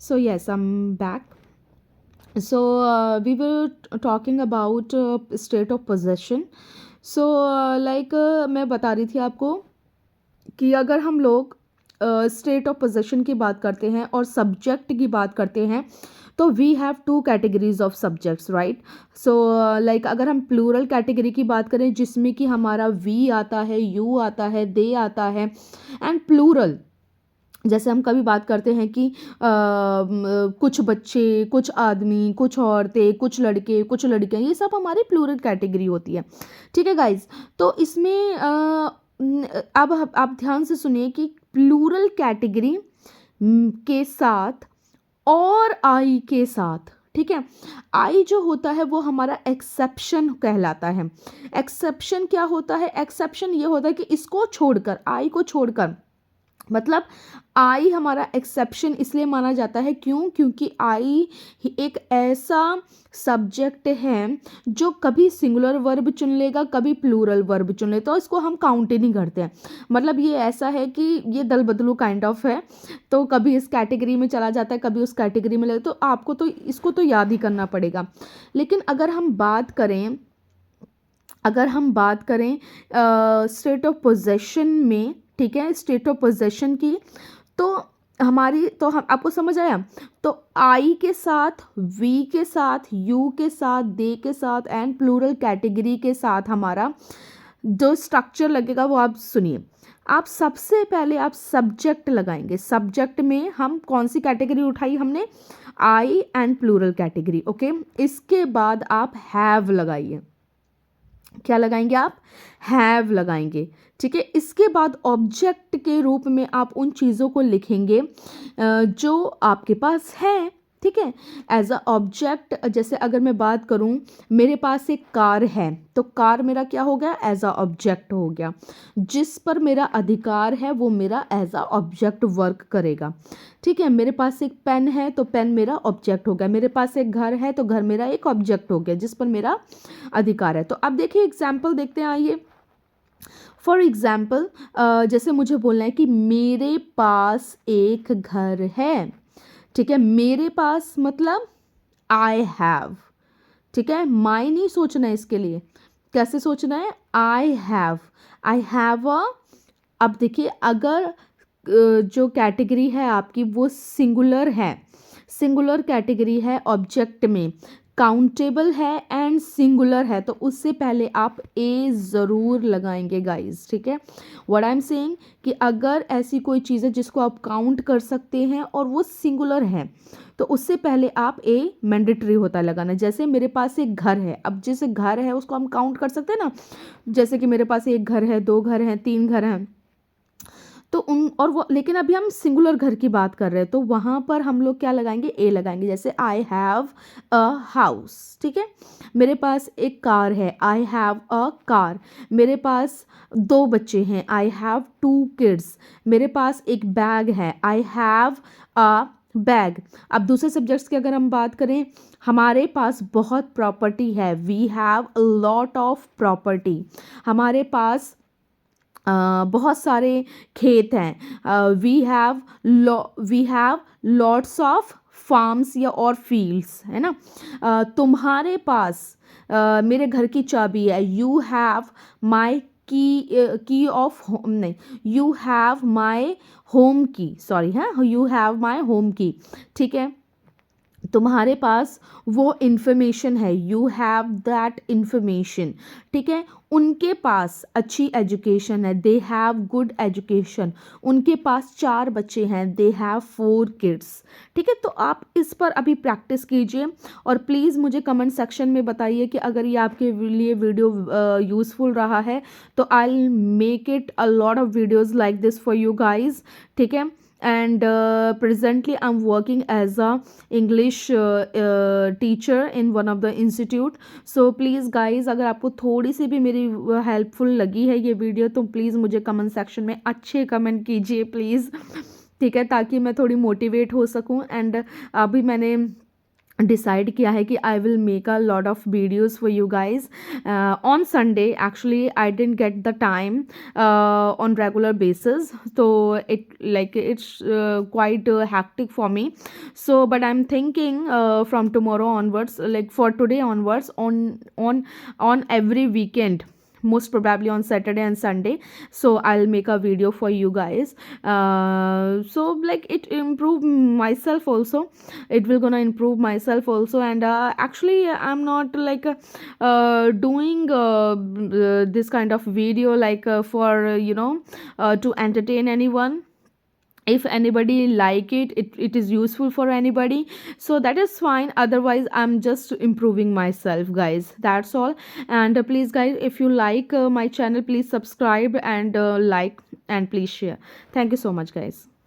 So yes, I'm back. So we were talking about state of possession. So मैं बता रही थी आपको कि अगर हम लोग स्टेट ऑफ पोजेशन की बात करते हैं और सब्जेक्ट की बात करते हैं, तो we have two categories of subjects, right? So अगर हम प्लूरल कैटेगरी की बात करें जिसमें कि हमारा वी आता है, यू आता है, दे आता है, एंड प्लूरल जैसे हम कभी बात करते हैं कि कुछ बच्चे, कुछ आदमी, कुछ औरतें, कुछ लड़के, कुछ लड़कियां, ये सब हमारी प्लूरल कैटेगरी होती है। ठीक है गाइज? तो इसमें अब आप ध्यान से सुनिए कि प्लूरल कैटेगरी के साथ और आई के साथ, ठीक है, आई जो होता है वो हमारा एक्सेप्शन कहलाता है। एक्सेप्शन क्या होता है? एक्सेप्शन ये होता है कि इसको छोड़कर, आई को छोड़कर, मतलब आई हमारा एक्सेप्शन इसलिए माना जाता है, क्यों? क्योंकि आई एक ऐसा सब्जेक्ट है जो कभी सिंगुलर वर्ब चुन लेगा, कभी प्लूरल वर्ब चुन लेगा, तो इसको हम काउंट ही नहीं करते हैं। मतलब ये ऐसा है कि ये दल बदलू काइंड ऑफ है, तो कभी इस कैटेगरी में चला जाता है, कभी उस कैटेगरी में लगता है, तो आपको तो इसको तो याद ही करना पड़ेगा। लेकिन अगर हम बात करें स्टेट ऑफ पोजेशन में, ठीक है, स्टेट ऑफ पोजेशन की, तो हम आपको समझ आया? तो आई के साथ, वी के साथ, यू के साथ, दे के साथ एंड प्लूरल कैटेगरी के साथ हमारा जो स्ट्रक्चर लगेगा वो आप सुनिए। आप सबसे पहले आप सब्जेक्ट लगाएंगे। सब्जेक्ट में हम कौन सी कैटेगरी उठाई हमने? आई एंड प्लूरल कैटेगरी, ओके। इसके बाद आप हैव लगाइए। क्या लगाएंगे आप? हैव लगाएंगे, ठीक है। इसके बाद ऑब्जेक्ट के रूप में आप उन चीज़ों को लिखेंगे जो आपके पास है, ठीक है, एज अ ऑब्जेक्ट। जैसे अगर मैं बात करूं, मेरे पास एक कार है, तो कार मेरा क्या हो गया? एज अ ऑब्जेक्ट हो गया। जिस पर मेरा अधिकार है वो मेरा एज अ ऑब्जेक्ट वर्क करेगा, ठीक है। मेरे पास एक पेन है, तो पेन मेरा ऑब्जेक्ट हो गया। मेरे पास एक घर है, तो घर मेरा एक ऑब्जेक्ट हो गया जिस पर मेरा अधिकार है। तो अब देखिए एग्जाम्पल देखते हैं, आइए। फॉर एग्जाम्पल जैसे मुझे बोलना है कि मेरे पास एक घर है, ठीक है। मेरे पास मतलब आई हैव, ठीक है। माई नहीं सोचना है इसके लिए। कैसे सोचना है? I have a. अब देखिए, अगर जो कैटेगरी है आपकी वो सिंगुलर है, सिंगुलर कैटेगरी है, ऑब्जेक्ट में काउंटेबल है एंड सिंगुलर है, तो उससे पहले आप ए ज़रूर लगाएंगे गाइस, ठीक है। व्हाट आई एम सेइंग कि अगर ऐसी कोई चीज़ है जिसको आप काउंट कर सकते हैं और वो सिंगुलर है, तो उससे पहले आप ए मैंडेटरी होता है लगाना। जैसे मेरे पास एक घर है, अब जैसे घर है उसको हम काउंट कर सकते हैं ना, जैसे कि मेरे पास एक घर है, दो घर हैं, तीन घर हैं, तो उन और वो, लेकिन अभी हम सिंगुलर घर की बात कर रहे हैं, तो वहाँ पर हम लोग क्या लगाएंगे? ए लगाएंगे। जैसे आई हैव अ हाउस, ठीक है। मेरे पास एक कार है, आई हैव अ कार। मेरे पास दो बच्चे हैं, आई हैव टू किड्स। मेरे पास एक बैग है, आई हैव अ बैग। अब दूसरे सब्जेक्ट्स की अगर हम बात करें, हमारे पास बहुत प्रॉपर्टी है, we have a lot of property. हमारे पास बहुत सारे खेत हैं, we have lots of farms या और फील्ड्स, है ना। तुम्हारे पास मेरे घर की चाबी है, यू हैव माई की ऑफ होम, नहीं, यू हैव माई होम की, सॉरी, है, यू हैव माई होम की, ठीक है। तुम्हारे पास वो इन्फॉर्मेशन है, यू हैव दैट इन्फॉर्मेशन, ठीक है। उनके पास अच्छी एजुकेशन है, दे हैव गुड एजुकेशन। उनके पास चार बच्चे हैं, दे हैव फोर किड्स, ठीक है। तो आप इस पर अभी प्रैक्टिस कीजिए और प्लीज़ मुझे कमेंट सेक्शन में बताइए कि अगर ये आपके लिए वीडियो यूज़फुल रहा है, तो I will make it a lot of videos like this for you guys, ठीक है। And presently I'm working as a English teacher in one of the institute. So please guys, अगर आपको थोड़ी सी भी मेरी हेल्पफुल लगी है ये वीडियो, तो प्लीज़ मुझे कमेंट सेक्शन में अच्छे कमेंट कीजिए प्लीज़, ठीक है, ताकि मैं थोड़ी मोटिवेट हो सकूं। एंड अभी मैंने decide किया है कि I will make a lot of videos for you guys on Sunday. Actually I didn't get the time on regular basis, so it's quite hectic for me. So but I'm thinking from tomorrow onwards, like for today onwards, on every weekend, most probably on Saturday and Sunday, so I'll make a video for you guys. So like it improve myself also, it will gonna improve myself also. And actually I'm not like doing this kind of video like for to entertain anyone. If anybody like it is useful for anybody, so that is fine. Otherwise I'm just improving myself, guys, that's all. And please guys, if you like my channel, please subscribe and like, and please share. Thank you so much, guys.